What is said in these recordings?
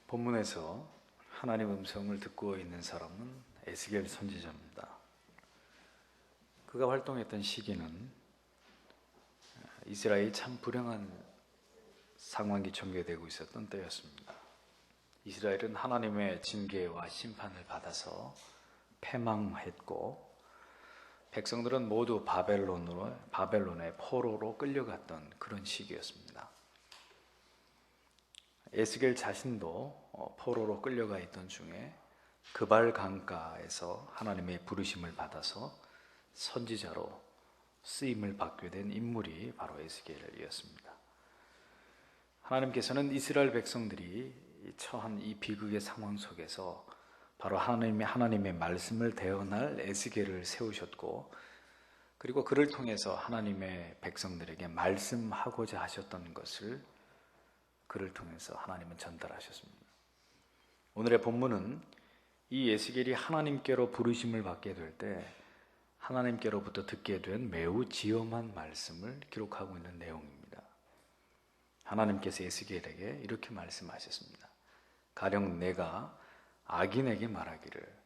본문에서 하나님 음성을 듣고 있는 사람은 에스겔 선지자입니다. 그가 활동했던 시기는 이스라엘이 참 불행한 상황이 전개되고 있었던 때였습니다. 이스라엘은 하나님의 징계와 심판을 받아서 패망했고, 백성들은 모두 바벨론의 포로로 끌려갔던 그런 시기였습니다. 에스겔 자신도 포로로 끌려가 있던 중에 그발 강가에서 하나님의 부르심을 받아서 선지자로 쓰임을 받게 된 인물이 바로 에스겔이었습니다. 하나님께서는 이스라엘 백성들이 처한 이 비극의 상황 속에서 바로 하나님의 말씀을 대언할 에스겔을 세우셨고, 그리고 그를 통해서 하나님의 백성들에게 말씀하고자 하셨던 것을 그를 통해서 하나님은 전달하셨습니다. 오늘의 본문은 이 에스겔이 하나님께로 부르심을 받게 될 때 하나님께로부터 듣게 된 매우 지엄한 말씀을 기록하고 있는 내용입니다. 하나님께서 에스겔에게 이렇게 말씀하셨습니다. 가령 내가 악인에게 말하기를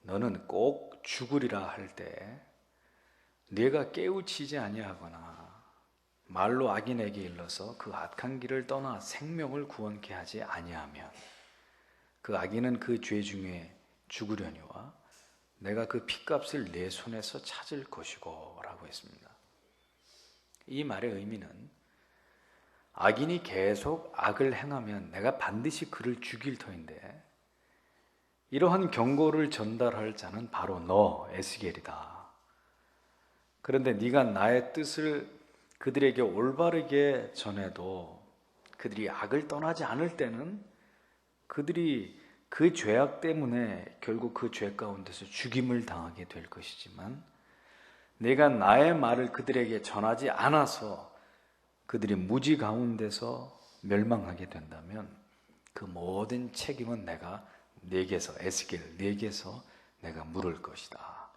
너는 꼭 죽으리라 할 때 네가 깨우치지 아니하거나 말로 악인에게 일러서 그 악한 길을 떠나 생명을 구원케 하지 아니하면 그 악인은 그 죄 중에 죽으려니와 내가 그 핏값을 내 손에서 찾을 것이고 라고 했습니다. 이 말의 의미는 악인이 계속 악을 행하면 내가 반드시 그를 죽일 터인데, 이러한 경고를 전달할 자는 바로 너 에스겔이다. 그런데 네가 나의 뜻을 그들에게 올바르게 전해도 그들이 악을 떠나지 않을 때는 그들이 그 죄악 때문에 결국 그 죄 가운데서 죽임을 당하게 될 것이지만, 내가 나의 말을 그들에게 전하지 않아서 그들이 무지 가운데서 멸망하게 된다면 그 모든 책임은 내가 내게서, 에스겔 내게서 내가 물을 것이다.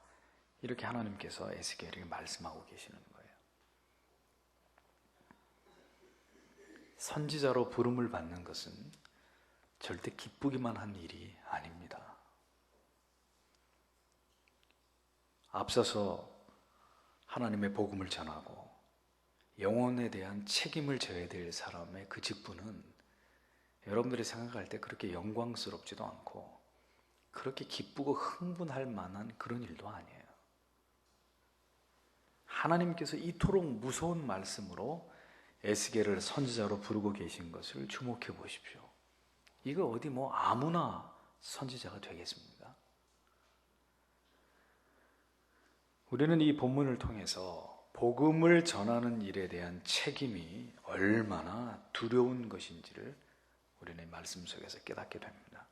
이렇게 하나님께서 에스겔에게 말씀하고 계시는 거예요. 선지자로 부름을 받는 것은 절대 기쁘기만 한 일이 아닙니다. 앞서서 하나님의 복음을 전하고 영혼에 대한 책임을 져야 될 사람의 그 직분은 여러분들이 생각할 때 그렇게 영광스럽지도 않고 그렇게 기쁘고 흥분할 만한 그런 일도 아니에요. 하나님께서 이토록 무서운 말씀으로 에스겔을 선지자로 부르고 계신 것을 주목해 보십시오. 이거 어디 아무나 선지자가 되겠습니까? 우리는 이 본문을 통해서 복음을 전하는 일에 대한 책임이 얼마나 두려운 것인지를 우리는 말씀 속에서 깨닫게 됩니다.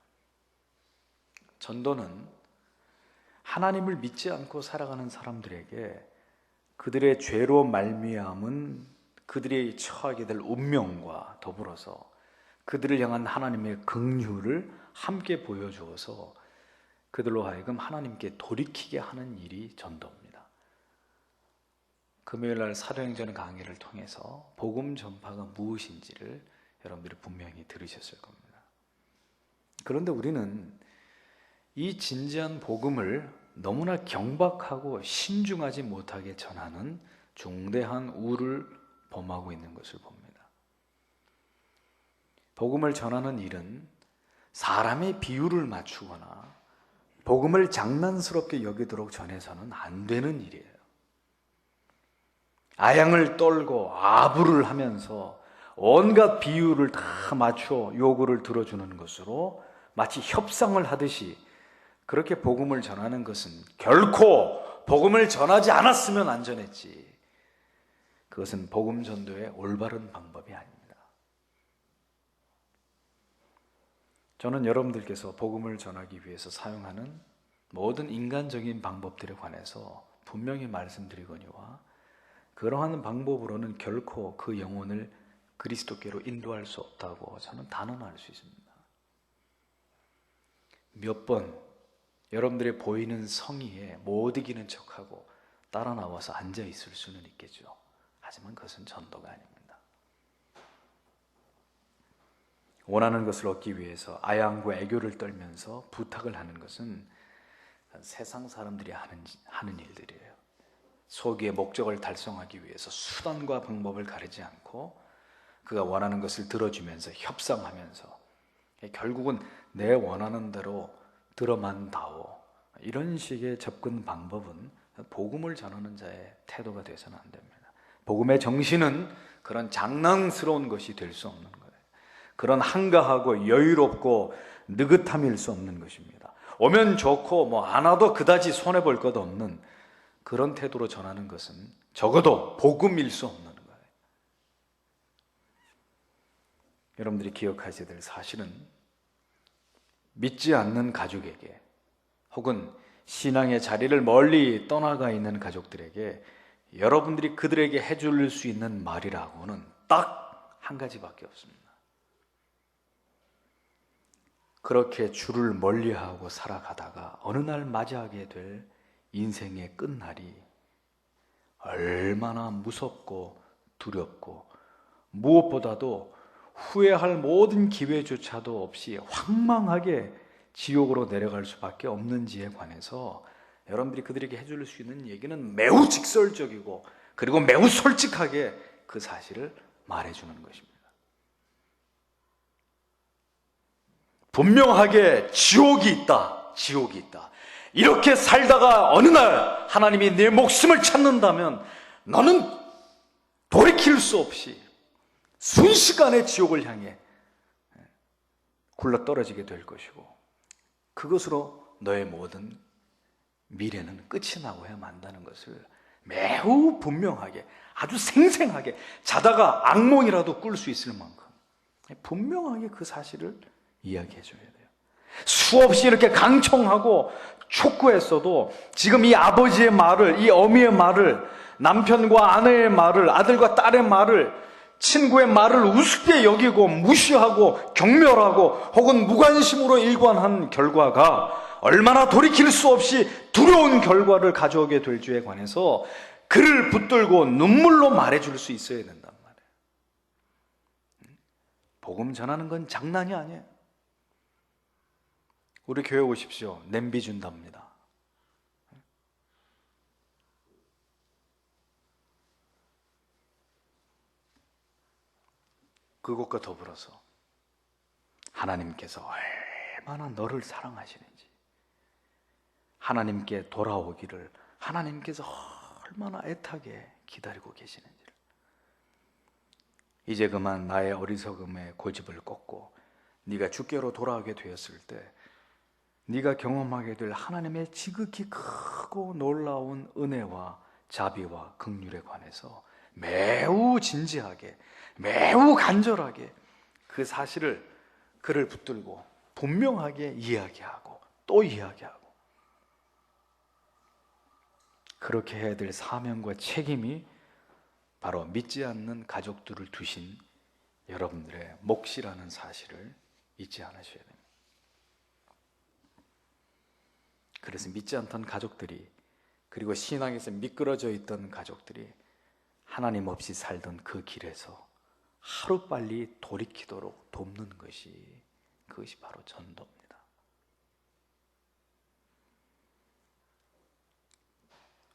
전도는 하나님을 믿지 않고 살아가는 사람들에게 그들의 죄로 말미암은 그들이 처하게 될 운명과 더불어서 그들을 향한 하나님의 긍휼을 함께 보여주어서 그들로 하여금 하나님께 돌이키게 하는 일이 전도입니다. 금요일날 사도행전 강의를 통해서 복음 전파가 무엇인지를 여러분들이 분명히 들으셨을 겁니다. 그런데 우리는 이 진지한 복음을 너무나 경박하고 신중하지 못하게 전하는 중대한 우를 범하고 있는 것을 봅니다. 복음을 전하는 일은 사람의 비율을 맞추거나 복음을 장난스럽게 여기도록 전해서는 안 되는 일이에요. 아양을 떨고 아부를 하면서 온갖 비율을 다 맞춰 요구를 들어주는 것으로 마치 협상을 하듯이 그렇게 복음을 전하는 것은 결코 복음을 전하지 않았으면 안전했지, 그것은 복음 전도의 올바른 방법이 아닙니다. 저는 여러분들께서 복음을 전하기 위해서 사용하는 모든 인간적인 방법들에 관해서 분명히 말씀드리거니와 그러한 방법으로는 결코 그 영혼을 그리스도께로 인도할 수 없다고 저는 단언할 수 있습니다. 몇 번 여러분들의 보이는 성의에 못 이기는 척하고 따라 나와서 앉아 있을 수는 있겠죠. 하지만 그것은 전도가 아닙니다. 원하는 것을 얻기 위해서 아양과 애교를 떨면서 부탁을 하는 것은 세상 사람들이 하는 일들이에요. 소기의 목적을 달성하기 위해서 수단과 방법을 가리지 않고 그가 원하는 것을 들어주면서 협상하면서 결국은 내 원하는 대로 들어만 다오, 이런 식의 접근 방법은 복음을 전하는 자의 태도가 되어서는 안 됩니다. 복음의 정신은 그런 장난스러운 것이 될 수 없는 거예요. 그런 한가하고 여유롭고 느긋함일 수 없는 것입니다. 오면 좋고 안 와도 그다지 손해볼 것 없는 그런 태도로 전하는 것은 적어도 복음일 수 없는 거예요. 여러분들이 기억하셔야 될 사실은 믿지 않는 가족에게 혹은 신앙의 자리를 멀리 떠나가 있는 가족들에게 여러분들이 그들에게 해줄 수 있는 말이라고는 딱 한 가지밖에 없습니다. 그렇게 주를 멀리하고 살아가다가 어느 날 맞이하게 될 인생의 끝날이 얼마나 무섭고 두렵고 무엇보다도 후회할 모든 기회조차도 없이 황망하게 지옥으로 내려갈 수밖에 없는지에 관해서 여러분들이 그들에게 해줄 수 있는 얘기는 매우 직설적이고 그리고 매우 솔직하게 그 사실을 말해주는 것입니다. 분명하게 지옥이 있다, 지옥이 있다. 이렇게 살다가 어느 날 하나님이 내 목숨을 찾는다면 너는 돌이킬 수 없이 순식간에 지옥을 향해 굴러 떨어지게 될 것이고 그것으로 너의 모든 미래는 끝이 나고야 만다는 것을 매우 분명하게, 아주 생생하게, 자다가 악몽이라도 꿀 수 있을 만큼 분명하게 그 사실을 이야기해 줘야 돼요. 수없이 이렇게 강청하고 촉구했어도 지금 이 아버지의 말을, 이 어미의 말을, 남편과 아내의 말을, 아들과 딸의 말을, 친구의 말을 우습게 여기고 무시하고 경멸하고 혹은 무관심으로 일관한 결과가 얼마나 돌이킬 수 없이 두려운 결과를 가져오게 될 줄에 관해서 그를 붙들고 눈물로 말해줄 수 있어야 된단 말이에요. 복음 전하는 건 장난이 아니에요. 우리 교회 오십시오. 냄비 준답니다. 그것과 더불어서 하나님께서 얼마나 너를 사랑하시는지, 하나님께 돌아오기를 하나님께서 얼마나 애타게 기다리고 계시는지를, 이제 그만 나의 어리석음의 고집을 꺾고 네가 주께로 돌아오게 되었을 때 네가 경험하게 될 하나님의 지극히 크고 놀라운 은혜와 자비와 긍휼에 관해서 매우 진지하게, 매우 간절하게 그 사실을 그를 붙들고 분명하게 이야기하고 또 이야기하고, 그렇게 해야 될 사명과 책임이 바로 믿지 않는 가족들을 두신 여러분들의 몫이라는 사실을 잊지 않으셔야 됩니다. 그래서 믿지 않던 가족들이, 그리고 신앙에서 미끄러져 있던 가족들이 하나님 없이 살던 그 길에서 하루빨리 돌이키도록 돕는 것이, 그것이 바로 전도입니다.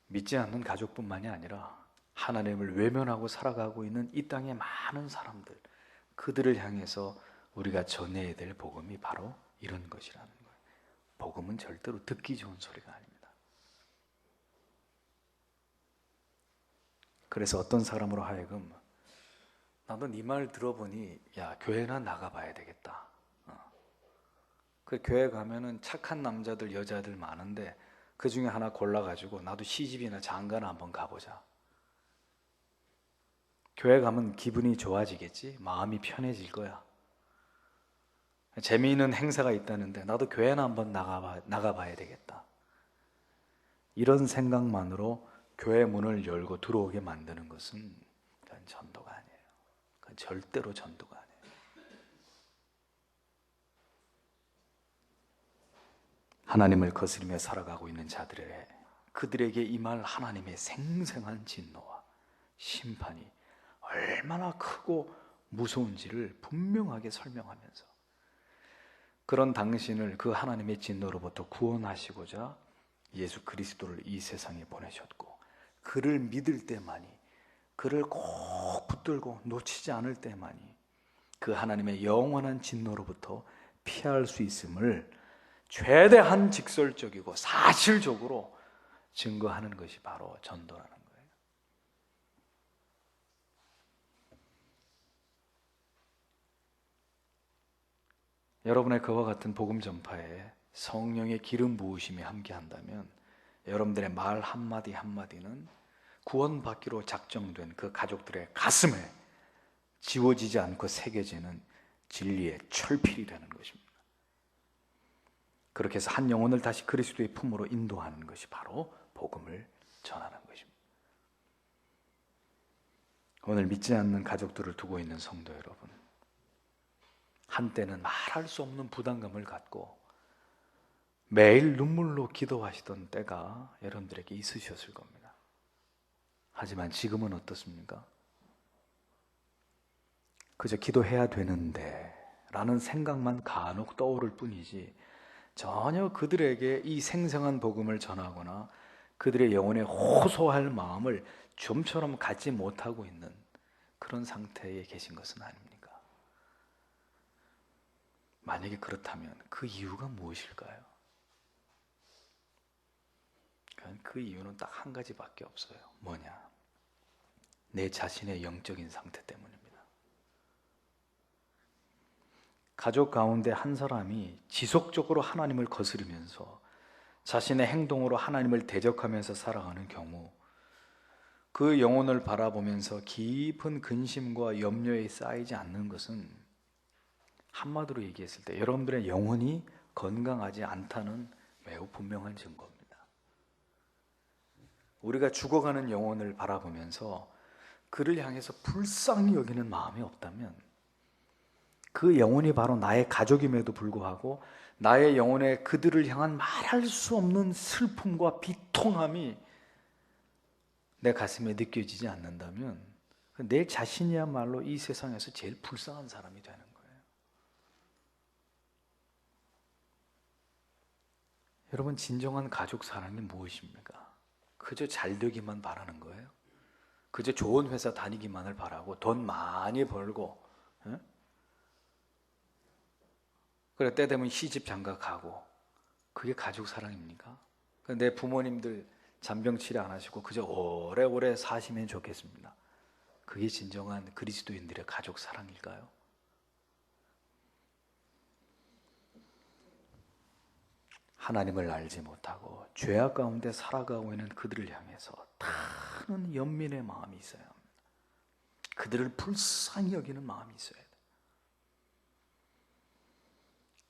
믿지 않는 가족뿐만이 아니라 하나님을 외면하고 살아가고 있는 이 땅의 많은 사람들, 그들을 향해서 우리가 전해야 될 복음이 바로 이런 것이라는 거예요. 복음은 절대로 듣기 좋은 소리가 아닙니다. 그래서 어떤 사람으로 하여금 나도 네 말 들어보니 야, 교회나 나가봐야 되겠다. 그 교회 가면은 착한 남자들 여자들 많은데 그 중에 하나 골라가지고 나도 시집이나 장가나 한번 가보자. 교회 가면 기분이 좋아지겠지? 마음이 편해질 거야. 재미있는 행사가 있다는데 나도 교회나 한번 나가봐야 되겠다. 이런 생각만으로 교회 문을 열고 들어오게 만드는 것은 그건 전도가 아니에요. 그건 절대로 전도가 아니에요. 하나님을 거스르며 살아가고 있는 자들의, 그들에게 임할 하나님의 생생한 진노와 심판이 얼마나 크고 무서운지를 분명하게 설명하면서 그런 당신을 그 하나님의 진노로부터 구원하시고자 예수 그리스도를 이 세상에 보내셨고, 그를 믿을 때만이, 그를 꼭 붙들고 놓치지 않을 때만이 그 하나님의 영원한 진노로부터 피할 수 있음을 최대한 직설적이고 사실적으로 증거하는 것이 바로 전도라는 거예요. 여러분의 그와 같은 복음 전파에 성령의 기름 부으심이 함께한다면 여러분들의 말 한마디 한마디는 구원받기로 작정된 그 가족들의 가슴에 지워지지 않고 새겨지는 진리의 철필이 되는 것입니다. 그렇게 해서 한 영혼을 다시 그리스도의 품으로 인도하는 것이 바로 복음을 전하는 것입니다. 오늘 믿지 않는 가족들을 두고 있는 성도 여러분, 한때는 말할 수 없는 부담감을 갖고 매일 눈물로 기도하시던 때가 여러분들에게 있으셨을 겁니다. 하지만 지금은 어떻습니까? 그저 기도해야 되는데 라는 생각만 간혹 떠오를 뿐이지 전혀 그들에게 이 생생한 복음을 전하거나 그들의 영혼에 호소할 마음을 좀처럼 갖지 못하고 있는 그런 상태에 계신 것은 아닙니까? 만약에 그렇다면 그 이유가 무엇일까요? 그 이유는 딱 한 가지밖에 없어요. 뭐냐? 내 자신의 영적인 상태 때문입니다. 가족 가운데 한 사람이 지속적으로 하나님을 거스르면서 자신의 행동으로 하나님을 대적하면서 살아가는 경우, 그 영혼을 바라보면서 깊은 근심과 염려에 쌓이지 않는 것은 한마디로 얘기했을 때 여러분들의 영혼이 건강하지 않다는 매우 분명한 증거입니다. 우리가 죽어가는 영혼을 바라보면서 그를 향해서 불쌍히 여기는 마음이 없다면 그 영혼이 바로 나의 가족임에도 불구하고 나의 영혼에 그들을 향한 말할 수 없는 슬픔과 비통함이 내 가슴에 느껴지지 않는다면 내 자신이야말로 이 세상에서 제일 불쌍한 사람이 되는 거예요. 여러분, 진정한 가족 사랑이 무엇입니까? 그저 잘 되기만 바라는 거예요? 그저 좋은 회사 다니기만을 바라고 돈 많이 벌고, 그래 때 되면 시집 장가 가고, 그게 가족 사랑입니까? 내 부모님들 잔병 치료 안 하시고 그저 오래오래 사시면 좋겠습니다. 그게 진정한 그리스도인들의 가족 사랑일까요? 하나님을 알지 못하고 죄악 가운데 살아가고 있는 그들을 향해서 타는 연민의 마음이 있어야 합니다. 그들을 불쌍히 여기는 마음이 있어야 돼요.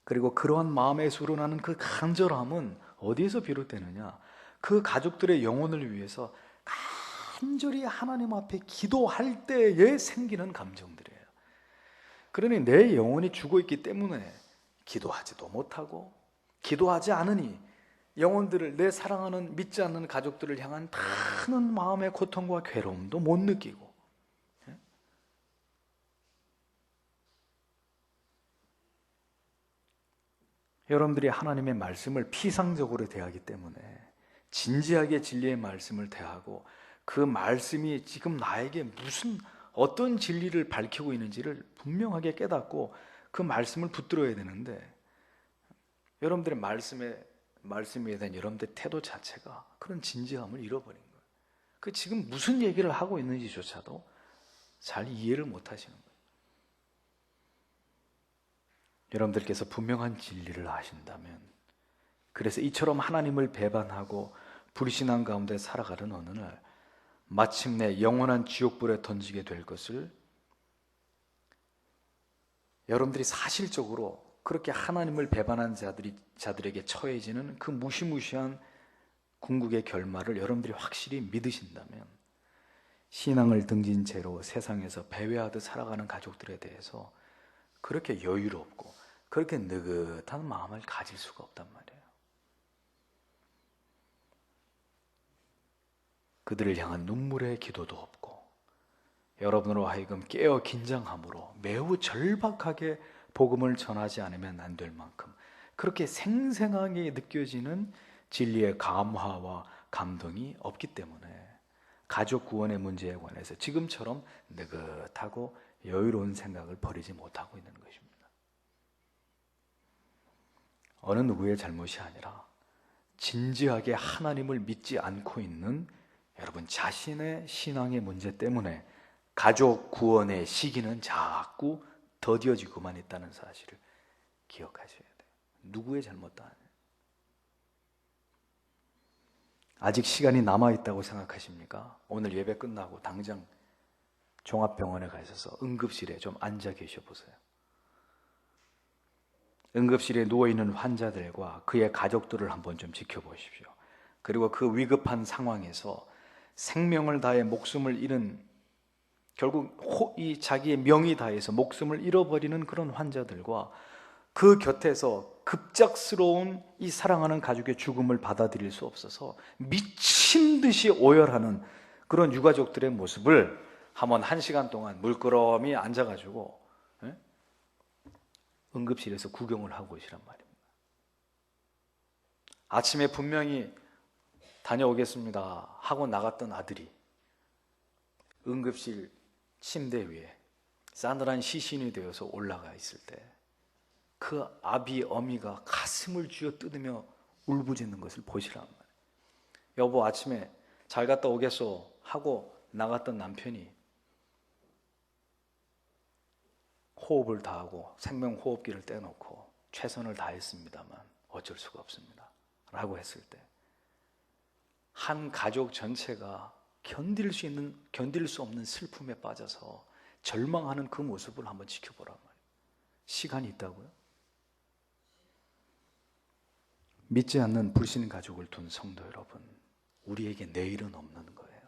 그리고 그러한 마음에서 우러나는 그 간절함은 어디에서 비롯되느냐? 그 가족들의 영혼을 위해서 간절히 하나님 앞에 기도할 때에 생기는 감정들이에요. 그러니 내 영혼이 죽어 있기 때문에 기도하지도 못하고, 기도하지 않으니 영혼들을, 내 사랑하는 믿지 않는 가족들을 향한 타는 마음의 고통과 괴로움도 못 느끼고, 여러분들이 하나님의 말씀을 피상적으로 대하기 때문에 진지하게 진리의 말씀을 대하고 그 말씀이 지금 나에게 어떤 진리를 밝히고 있는지를 분명하게 깨닫고 그 말씀을 붙들어야 되는데, 여러분들의 말씀에 대한 여러분들의 태도 자체가 그런 진지함을 잃어버린 거예요. 그 지금 무슨 얘기를 하고 있는지조차도 잘 이해를 못 하시는 거예요. 여러분들께서 분명한 진리를 아신다면, 그래서 이처럼 하나님을 배반하고 불신앙 가운데 살아가는 어느 날 마침내 영원한 지옥불에 던지게 될 것을 여러분들이 사실적으로 그렇게 하나님을 배반한 자들에게 처해지는 그 무시무시한 궁극의 결말을 여러분들이 확실히 믿으신다면, 신앙을 등진 채로 세상에서 배회하듯 살아가는 가족들에 대해서 그렇게 여유롭고 그렇게 느긋한 마음을 가질 수가 없단 말이에요. 그들을 향한 눈물의 기도도 없고, 여러분으로 하여금 깨어 긴장함으로 매우 절박하게 복음을 전하지 않으면 안 될 만큼 그렇게 생생하게 느껴지는 진리의 감화와 감동이 없기 때문에 가족 구원의 문제에 관해서 지금처럼 느긋하고 여유로운 생각을 버리지 못하고 있는 것입니다. 어느 누구의 잘못이 아니라 진지하게 하나님을 믿지 않고 있는 여러분 자신의 신앙의 문제 때문에 가족 구원의 시기는 자꾸 더뎌지고만 있다는 사실을 기억하셔야 돼요. 누구의 잘못도 아니에요. 아직 시간이 남아있다고 생각하십니까? 오늘 예배 끝나고 당장 종합병원에 가셔서 응급실에 좀 앉아 계셔 보세요. 응급실에 누워있는 환자들과 그의 가족들을 한번 좀 지켜보십시오. 그리고 그 위급한 상황에서 생명을 다해 목숨을 잃은, 결국 이 자기의 명이 다해서 목숨을 잃어버리는 그런 환자들과 그 곁에서 급작스러운 이 사랑하는 가족의 죽음을 받아들일 수 없어서 미친 듯이 오열하는 그런 유가족들의 모습을 한번 1시간 동안 물끄러미 앉아가지고 응급실에서 구경을 하고 오시란 말입니다. 아침에 분명히 다녀오겠습니다 하고 나갔던 아들이 응급실 침대 위에 싸늘한 시신이 되어서 올라가 있을 때 그 아비 어미가 가슴을 쥐어 뜯으며 울부짖는 것을 보시란 말이에요. 여보 아침에 잘 갔다 오겠소 하고 나갔던 남편이 호흡을 다하고 생명호흡기를 떼놓고 최선을 다했습니다만 어쩔 수가 없습니다 라고 했을 때 한 가족 전체가 견딜 수 없는 슬픔에 빠져서 절망하는 그 모습을 한번 지켜보란 말이에요. 시간이 있다고요? 믿지 않는 불신 가족을 둔 성도 여러분, 우리에게 내일은 없는 거예요.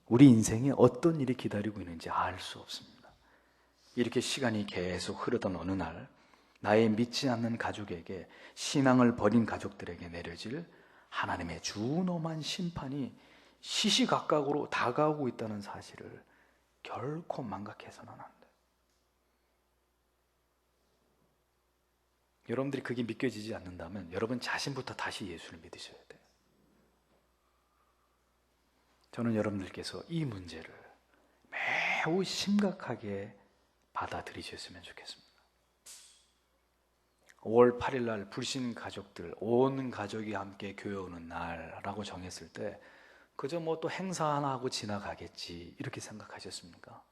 우리 인생에 어떤 일이 기다리고 있는지 알 수 없습니다. 이렇게 시간이 계속 흐르던 어느 날 나의 믿지 않는 가족에게, 신앙을 버린 가족들에게 내려질 하나님의 준엄한 심판이 시시각각으로 다가오고 있다는 사실을 결코 망각해서는 안 돼요. 여러분들이 그게 믿겨지지 않는다면 여러분 자신부터 다시 예수를 믿으셔야 돼요. 저는 여러분들께서 이 문제를 매우 심각하게 받아들이셨으면 좋겠습니다. 5월 8일 날 불신 가족들, 온 가족이 함께 교회 오는 날라고 정했을 때 그저 뭐 또 행사 하나 하고 지나가겠지 이렇게 생각하셨습니까?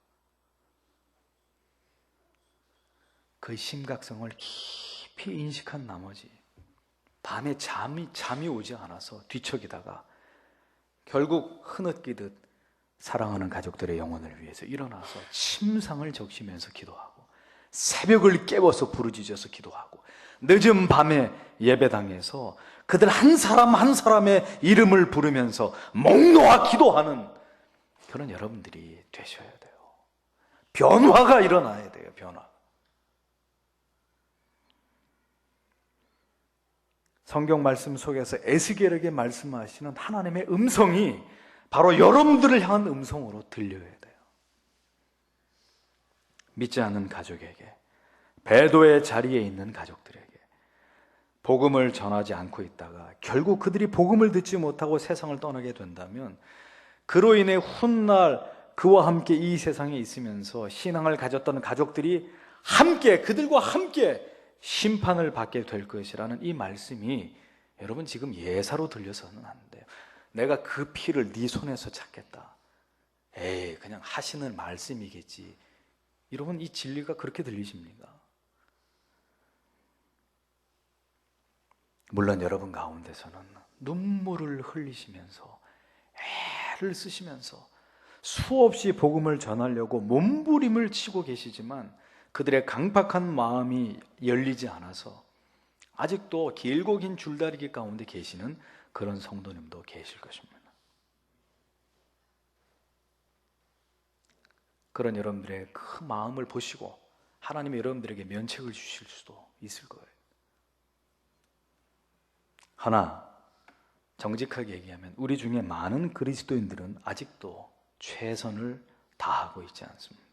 그 심각성을 깊이 인식한 나머지 밤에 잠이 오지 않아서 뒤척이다가 결국 흐느끼듯 사랑하는 가족들의 영혼을 위해서 일어나서 침상을 적시면서 기도하고 새벽을 깨워서 부르짖어서 기도하고 늦은 밤에 예배당에서 그들 한 사람 한 사람의 이름을 부르면서 목 놓아 기도하는 그런 여러분들이 되셔야 돼요. 변화가 일어나야 돼요. 변화. 성경 말씀 속에서 에스겔에게 말씀하시는 하나님의 음성이 바로 여러분들을 향한 음성으로 들려야 돼요. 믿지 않는 가족에게, 배도의 자리에 있는 가족들에게 복음을 전하지 않고 있다가 결국 그들이 복음을 듣지 못하고 세상을 떠나게 된다면 그로 인해 훗날 그와 함께 이 세상에 있으면서 신앙을 가졌던 가족들이 함께, 그들과 함께 심판을 받게 될 것이라는 이 말씀이 여러분 지금 예사로 들려서는 안 돼요. 내가 그 피를 네 손에서 찾겠다. 에이, 그냥 하시는 말씀이겠지. 여러분 이 진리가 그렇게 들리십니까? 물론 여러분 가운데서는 눈물을 흘리시면서 애를 쓰시면서 수없이 복음을 전하려고 몸부림을 치고 계시지만 그들의 강팍한 마음이 열리지 않아서 아직도 길고 긴 줄다리기 가운데 계시는 그런 성도님도 계실 것입니다. 그런 여러분들의 그 마음을 보시고 하나님이 여러분들에게 면책을 주실 수도 있을 거예요. 하나, 정직하게 얘기하면 우리 중에 많은 그리스도인들은 아직도 최선을 다하고 있지 않습니다.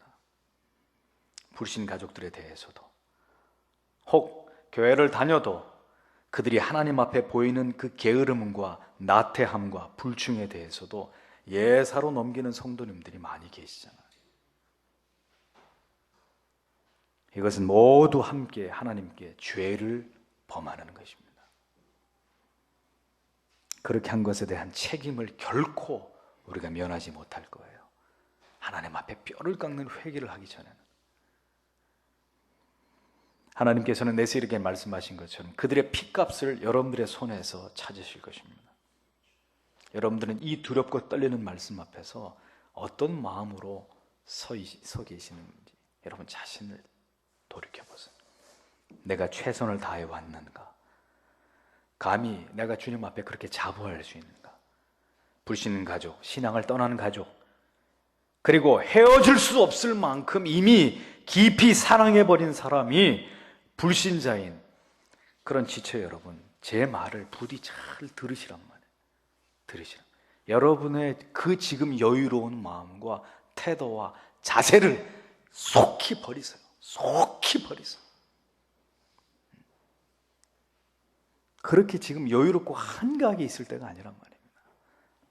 불신 가족들에 대해서도, 혹 교회를 다녀도 그들이 하나님 앞에 보이는 그 게으름과 나태함과 불충에 대해서도 예사로 넘기는 성도님들이 많이 계시잖아요. 이것은 모두 함께 하나님께 죄를 범하는 것입니다. 그렇게 한 것에 대한 책임을 결코 우리가 면하지 못할 거예요. 하나님 앞에 뼈를 깎는 회개를 하기 전에는. 하나님께서는 내세에게 말씀하신 것처럼 그들의 피값을 여러분들의 손에서 찾으실 것입니다. 여러분들은 이 두렵고 떨리는 말씀 앞에서 어떤 마음으로 서 계시는지 여러분 자신을 돌이켜보세요. 내가 최선을 다해 왔는가? 감히 내가 주님 앞에 그렇게 자부할 수 있는가? 불신 가족, 신앙을 떠나는 가족, 그리고 헤어질 수 없을 만큼 이미 깊이 사랑해버린 사람이 불신자인 그런 지체 여러분, 제 말을 부디 잘 들으시란 말이에요. 들으시란. 여러분의 그 지금 여유로운 마음과 태도와 자세를 속히 버리세요. 속히 버리세요. 그렇게 지금 여유롭고 한가하게 있을 때가 아니란 말입니다.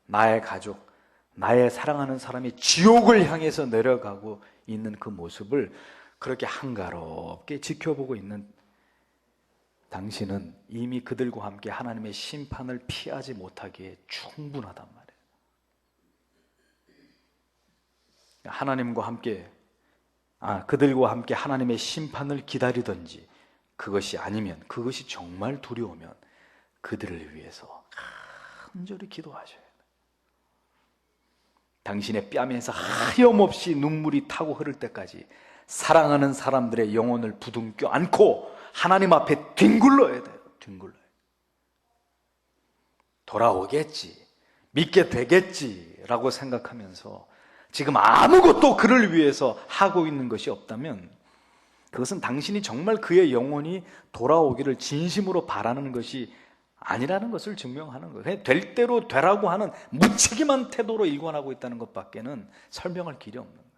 나의 가족, 나의 사랑하는 사람이 지옥을 향해서 내려가고 있는 그 모습을 그렇게 한가롭게 지켜보고 있는 당신은 이미 그들과 함께 하나님의 심판을 피하지 못하기에 충분하단 말이에요. 하나님과 함께, 그들과 함께 하나님의 심판을 기다리든지, 그것이 아니면, 그것이 정말 두려우면 그들을 위해서 간절히 기도하셔야 돼요. 당신의 뺨에서 하염없이 눈물이 타고 흐를 때까지 사랑하는 사람들의 영혼을 부둥켜 안고 하나님 앞에 뒹굴러야 돼요. 뒹굴러야 돼요. 돌아오겠지, 믿게 되겠지 라고 생각하면서 지금 아무것도 그를 위해서 하고 있는 것이 없다면 그것은 당신이 정말 그의 영혼이 돌아오기를 진심으로 바라는 것이 아니라는 것을 증명하는 거예요. 그냥 될 대로 되라고 하는 무책임한 태도로 일관하고 있다는 것밖에는 설명할 길이 없는 거예요.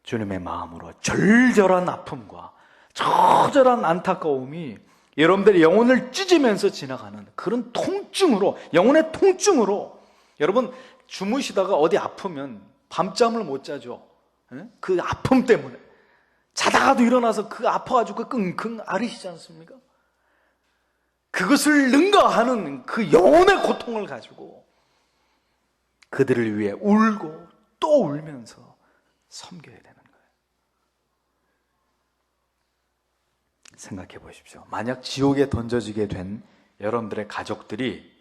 주님의 마음으로 절절한 아픔과 처절한 안타까움이 여러분들의 영혼을 찢으면서 지나가는 그런 통증으로, 영혼의 통증으로, 여러분 주무시다가 어디 아프면 밤잠을 못 자죠. 그 아픔 때문에 자다가도 일어나서 그 아파가지고 끙끙 앓으시지 않습니까? 그것을 능가하는 그 영혼의 고통을 가지고 그들을 위해 울고 또 울면서 섬겨야 되는 거예요. 생각해 보십시오. 만약 지옥에 던져지게 된 여러분들의 가족들이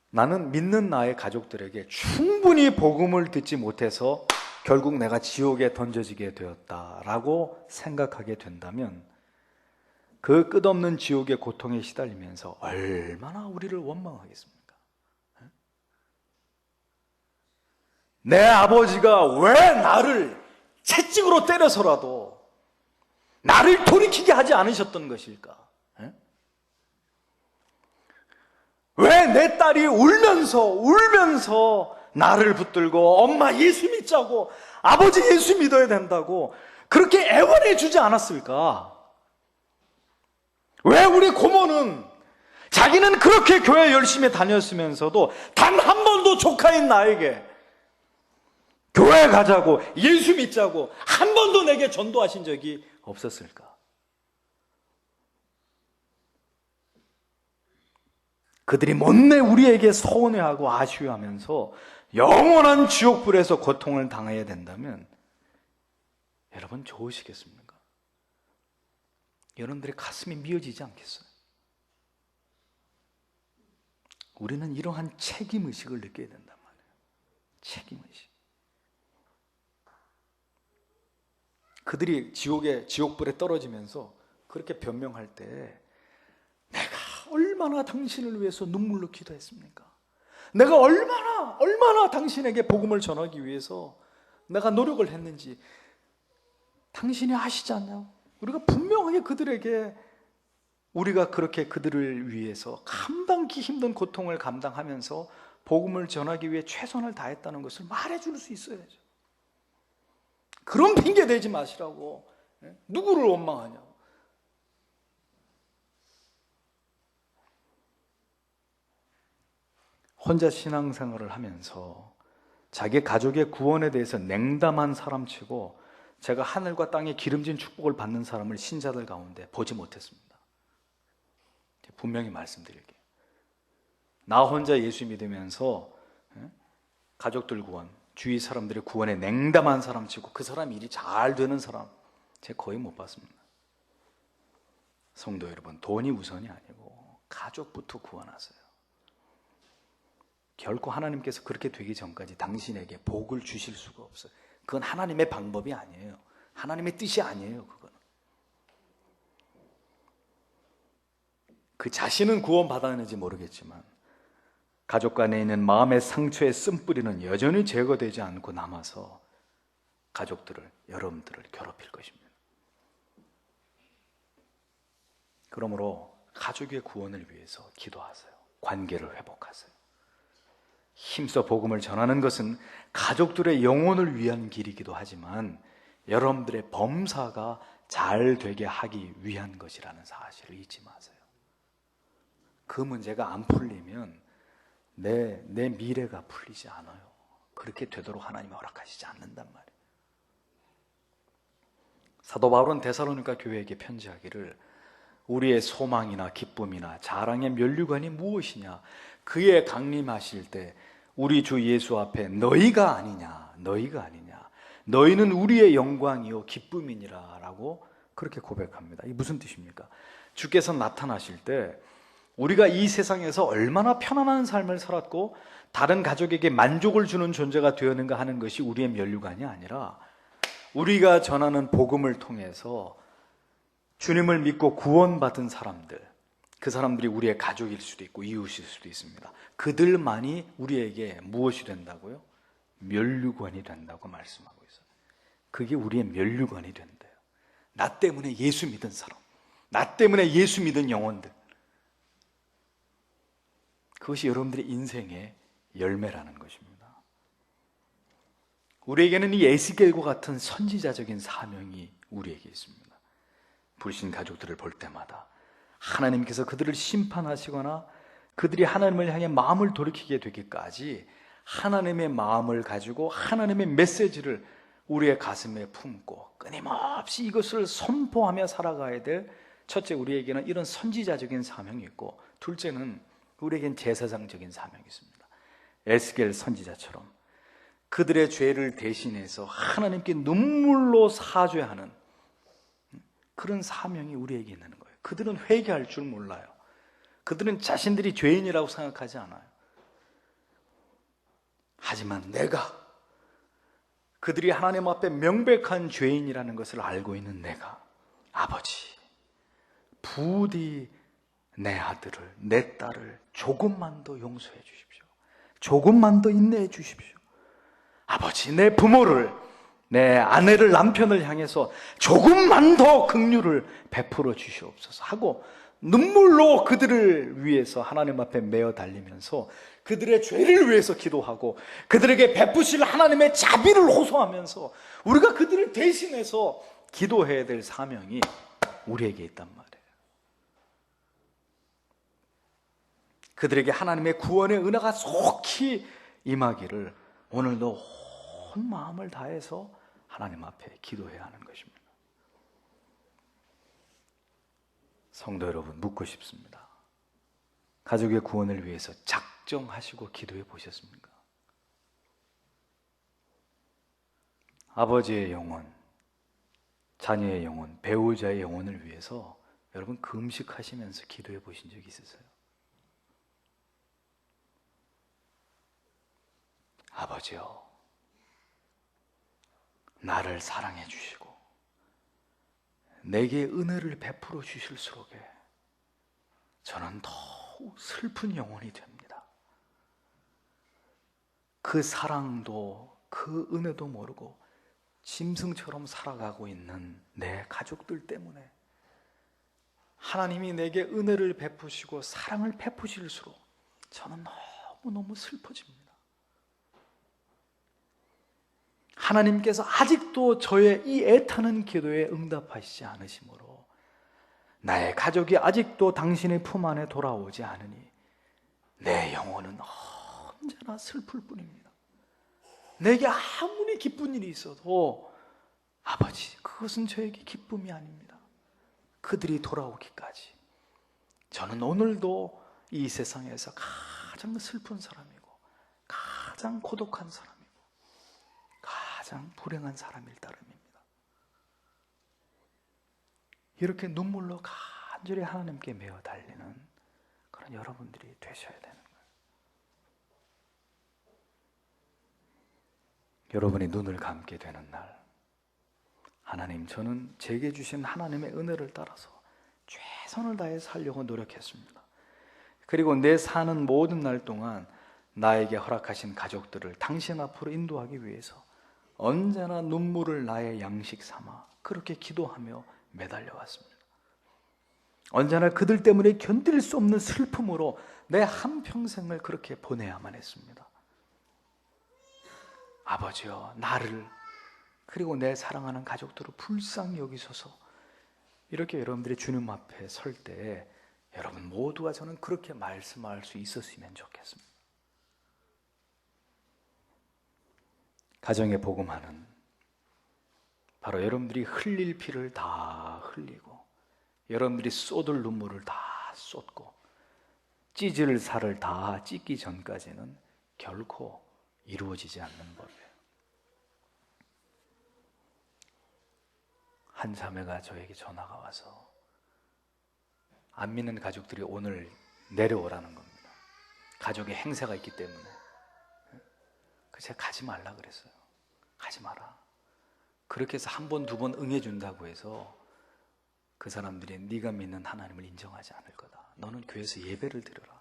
나는 믿는 나의 가족들에게 충분히 복음을 듣지 못해서 결국 내가 지옥에 던져지게 되었다라고 생각하게 된다면 그 끝없는 지옥의 고통에 시달리면서 얼마나 우리를 원망하겠습니까? 내 아버지가 왜 나를 채찍으로 때려서라도 나를 돌이키게 하지 않으셨던 것일까? 왜 내 딸이 울면서 나를 붙들고 엄마 예수 믿자고, 아버지 예수 믿어야 된다고 그렇게 애원해 주지 않았을까? 왜 우리 고모는 자기는 그렇게 교회 열심히 다녔으면서도 단 한 번도 조카인 나에게 교회 가자고, 예수 믿자고 한 번도 내게 전도하신 적이 없었을까? 그들이 못내 우리에게 서운해하고 아쉬워하면서 영원한 지옥불에서 고통을 당해야 된다면 여러분 좋으시겠습니까? 여러분들의 가슴이 미어지지 않겠어요? 우리는 이러한 책임의식을 느껴야 된단 말이에요. 책임의식. 그들이 지옥불에 떨어지면서 그렇게 변명할 때 내가 얼마나 당신을 위해서 눈물로 기도했습니까? 내가 얼마나 당신에게 복음을 전하기 위해서 내가 노력을 했는지 당신이 아시지 않나요? 우리가 분명하게 그들에게 우리가 그렇게 그들을 위해서 감당기 힘든 고통을 감당하면서 복음을 전하기 위해 최선을 다했다는 것을 말해줄 수 있어야죠. 그런 핑계 대지 마시라고. 누구를 원망하냐고. 혼자 신앙생활을 하면서 자기 가족의 구원에 대해서 냉담한 사람치고 제가 하늘과 땅의 기름진 축복을 받는 사람을 신자들 가운데 보지 못했습니다. 분명히 말씀드릴게요. 나 혼자 예수 믿으면서 가족들 구원, 주위 사람들의 구원에 냉담한 사람치고 그 사람 일이 잘 되는 사람 제가 거의 못 봤습니다. 성도 여러분, 돈이 우선이 아니고 가족부터 구원하세요. 결코 하나님께서 그렇게 되기 전까지 당신에게 복을 주실 수가 없어요. 그건 하나님의 방법이 아니에요. 하나님의 뜻이 아니에요. 그건. 그 자신은 구원받았는지 모르겠지만 가족 간에 있는 마음의 상처의 쓴뿌리는 여전히 제거되지 않고 남아서 가족들을, 여러분들을 괴롭힐 것입니다. 그러므로 가족의 구원을 위해서 기도하세요. 관계를 회복하세요. 힘써 복음을 전하는 것은 가족들의 영혼을 위한 길이기도 하지만 여러분들의 범사가 잘 되게 하기 위한 것이라는 사실을 잊지 마세요. 그 문제가 안 풀리면 내 미래가 풀리지 않아요. 그렇게 되도록 하나님이 허락하시지 않는단 말이에요. 사도 바울은 데살로니가 교회에게 편지하기를 우리의 소망이나 기쁨이나 자랑의 면류관이 무엇이냐, 그의 강림하실 때 우리 주 예수 앞에 너희가 아니냐, 너희는 우리의 영광이요 기쁨이니라 라고 그렇게 고백합니다. 이게 무슨 뜻입니까? 주께서 나타나실 때 우리가 이 세상에서 얼마나 편안한 삶을 살았고 다른 가족에게 만족을 주는 존재가 되었는가 하는 것이 우리의 면류관이 아니라 우리가 전하는 복음을 통해서 주님을 믿고 구원받은 사람들, 그 사람들이 우리의 가족일 수도 있고 이웃일 수도 있습니다. 그들만이 우리에게 무엇이 된다고요? 면류관이 된다고 말씀하고 있어요. 그게 우리의 면류관이 된대요. 나 때문에 예수 믿은 사람, 나 때문에 예수 믿은 영혼들, 그것이 여러분들의 인생의 열매라는 것입니다. 우리에게는 이 에스겔과 같은 선지자적인 사명이 우리에게 있습니다. 불신 가족들을 볼 때마다 하나님께서 그들을 심판하시거나 그들이 하나님을 향해 마음을 돌이키게 되기까지 하나님의 마음을 가지고 하나님의 메시지를 우리의 가슴에 품고 끊임없이 이것을 선포하며 살아가야 될, 첫째, 우리에게는 이런 선지자적인 사명이 있고, 둘째는 우리에겐 제사장적인 사명이 있습니다. 에스겔 선지자처럼 그들의 죄를 대신해서 하나님께 눈물로 사죄하는 그런 사명이 우리에게 있는 거예요. 그들은 회개할 줄 몰라요. 그들은 자신들이 죄인이라고 생각하지 않아요. 하지만 내가, 그들이 하나님 앞에 명백한 죄인이라는 것을 알고 있는 내가, 아버지, 부디 내 아들을, 내 딸을 조금만 더 용서해 주십시오. 조금만 더 인내해 주십시오. 아버지, 내 부모를, 내 아내를, 남편을 향해서 조금만 더 긍휼을 베풀어 주시옵소서 하고 눈물로 그들을 위해서 하나님 앞에 메어 달리면서 그들의 죄를 위해서 기도하고 그들에게 베푸실 하나님의 자비를 호소하면서 우리가 그들을 대신해서 기도해야 될 사명이 우리에게 있단 말이에요. 그들에게 하나님의 구원의 은혜가 속히 임하기를 오늘도 온 마음을 다해서 하나님 앞에 기도해야 하는 것입니다. 성도 여러분, 묻고 싶습니다. 가족의 구원을 위해서 작정하시고 기도해 보셨습니까? 아버지의 영혼, 자녀의 영혼, 배우자의 영혼을 위해서 여러분 금식하시면서 기도해 보신 적 있으세요? 아버지요, 나를 사랑해 주시고 내게 은혜를 베풀어 주실수록에 저는 더욱 슬픈 영혼이 됩니다. 그 사랑도 그 은혜도 모르고 짐승처럼 살아가고 있는 내 가족들 때문에 하나님이 내게 은혜를 베푸시고 사랑을 베푸실수록 저는 너무 너무너무 슬퍼집니다. 하나님께서 아직도 저의 이 애타는 기도에 응답하시지 않으시므로 나의 가족이 아직도 당신의 품 안에 돌아오지 않으니 내 영혼은 언제나 슬플 뿐입니다. 내게 아무리 기쁜 일이 있어도 아버지, 그것은 저에게 기쁨이 아닙니다. 그들이 돌아오기까지 저는 오늘도 이 세상에서 가장 슬픈 사람이고 가장 고독한 사람이고 가장 불행한 사람일 따름입니다. 이렇게 눈물로 간절히 하나님께 메어 달리는 그런 여러분들이 되셔야 되는 거예요. 여러분이 눈을 감게 되는 날, 하나님, 저는 제게 주신 하나님의 은혜를 따라서 최선을 다해 살려고 노력했습니다. 그리고 내 사는 모든 날 동안 나에게 허락하신 가족들을 당신 앞으로 인도하기 위해서 언제나 눈물을 나의 양식 삼아 그렇게 기도하며 매달려 왔습니다. 언제나 그들 때문에 견딜 수 없는 슬픔으로 내 한평생을 그렇게 보내야만 했습니다. 아버지여, 나를 그리고 내 사랑하는 가족들을 불쌍히 여기소서. 이렇게 여러분들이 주님 앞에 설 때 여러분 모두가 저는 그렇게 말씀할 수 있었으면 좋겠습니다. 가정의 복음화는 바로 여러분들이 흘릴 피를 다 흘리고 여러분들이 쏟을 눈물을 다 쏟고 찢을 살을 다 찢기 전까지는 결코 이루어지지 않는 법이에요. 한 자매가 저에게 전화가 와서 안 믿는 가족들이 오늘 내려오라는 겁니다. 가족의 행사가 있기 때문에. 그래서 제가 가지 말라 그랬어요. 가지 마라. 그렇게 해서 한 번, 두 번 응해준다고 해서 그 사람들이 네가 믿는 하나님을 인정하지 않을 거다. 너는 교회에서 예배를 드려라.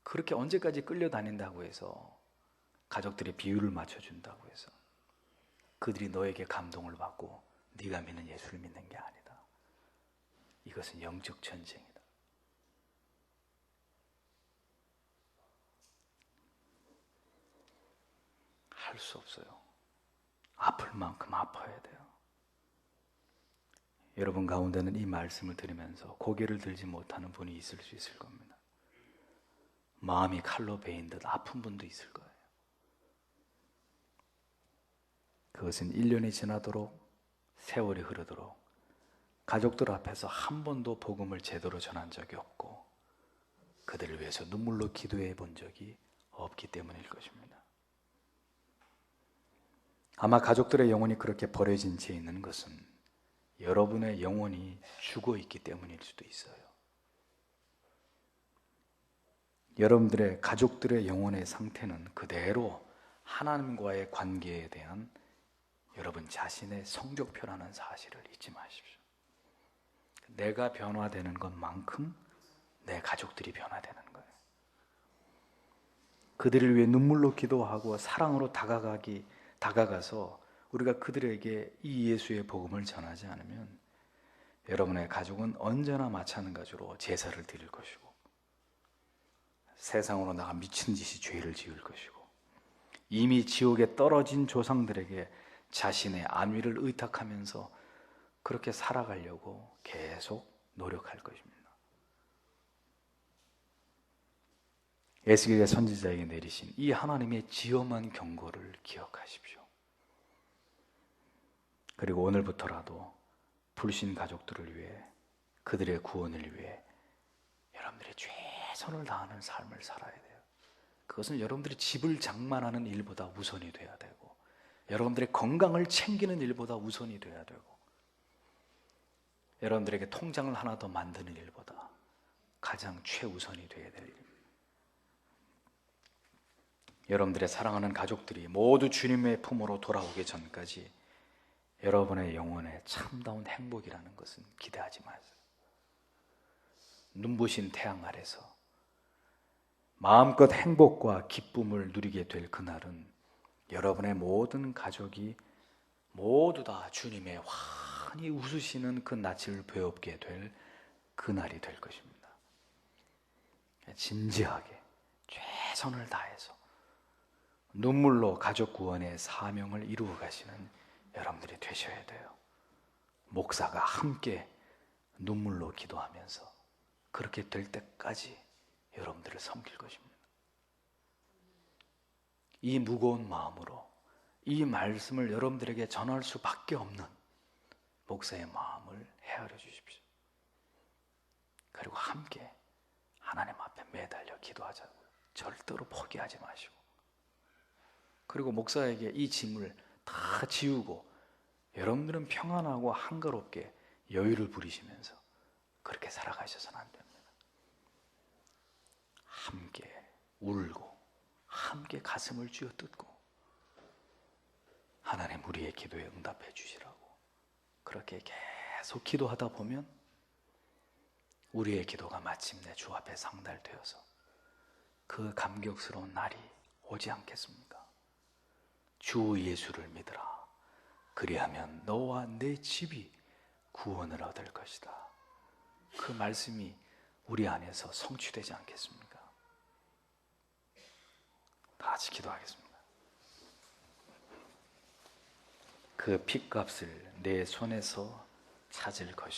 그렇게 언제까지 끌려다닌다고 해서 가족들의 비율을 맞춰준다고 해서 그들이 너에게 감동을 받고 네가 믿는 예수를 믿는 게 아니다. 이것은 영적 전쟁이다. 할 수 없어요. 아플 만큼 아파야 돼요. 여러분 가운데는 이 말씀을 들으면서 고개를 들지 못하는 분이 있을 수 있을 겁니다. 마음이 칼로 베인 듯 아픈 분도 있을 거예요. 그것은 1년이 지나도록 세월이 흐르도록 가족들 앞에서 한 번도 복음을 제대로 전한 적이 없고 그들을 위해서 눈물로 기도해 본 적이 없기 때문일 것입니다. 아마 가족들의 영혼이 그렇게 버려진 채 있는 것은 여러분의 영혼이 죽어 있기 때문일 수도 있어요. 여러분들의 가족들의 영혼의 상태는 그대로 하나님과의 관계에 대한 여러분 자신의 성적표라는 사실을 잊지 마십시오. 내가 변화되는 것만큼 내 가족들이 변화되는 거예요. 그들을 위해 눈물로 기도하고 사랑으로 다가가서 우리가 그들에게 이 예수의 복음을 전하지 않으면 여러분의 가족은 언제나 마찬가지로 제사를 드릴 것이고 세상으로 나가 미친 듯이 죄를 지을 것이고 이미 지옥에 떨어진 조상들에게 자신의 안위를 의탁하면서 그렇게 살아가려고 계속 노력할 것입니다. 에스겔의 선지자에게 내리신 이 하나님의 지엄한 경고를 기억하십시오. 그리고 오늘부터라도 불신 가족들을 위해 그들의 구원을 위해 여러분들이 최선을 다하는 삶을 살아야 돼요. 그것은 여러분들이 집을 장만하는 일보다 우선이 돼야 되고 여러분들의 건강을 챙기는 일보다 우선이 돼야 되고 여러분들에게 통장을 하나 더 만드는 일보다 가장 최우선이 돼야 될 일입니다. 여러분들의 사랑하는 가족들이 모두 주님의 품으로 돌아오기 전까지 여러분의 영혼에 참다운 행복이라는 것은 기대하지 마세요. 눈부신 태양 아래서 마음껏 행복과 기쁨을 누리게 될 그날은 여러분의 모든 가족이 모두 다 주님의 환히 웃으시는 그 낯을 배웁게 될 그날이 될 것입니다. 진지하게 최선을 다해서 눈물로 가족 구원의 사명을 이루어 가시는 여러분들이 되셔야 돼요. 목사가 함께 눈물로 기도하면서 그렇게 될 때까지 여러분들을 섬길 것입니다. 이 무거운 마음으로 이 말씀을 여러분들에게 전할 수밖에 없는 목사의 마음을 헤아려 주십시오. 그리고 함께 하나님 앞에 매달려 기도하자고요. 절대로 포기하지 마시고, 그리고 목사에게 이 짐을 다 지우고 여러분들은 평안하고 한가롭게 여유를 부리시면서 그렇게 살아가셔서는 안 됩니다. 함께 울고 함께 가슴을 쥐어뜯고 하나님 우리의 기도에 응답해 주시라고 그렇게 계속 기도하다 보면 우리의 기도가 마침내 주 앞에 상달되어서 그 감격스러운 날이 오지 않겠습니까? 주 예수를 믿으라. 그리하면 너와 내 집이 구원을 얻을 것이다. 그 말씀이 우리 안에서 성취되지 않겠습니까? 다 같이 기도하겠습니다. 그 핏값을 내 손에서 찾을 것이고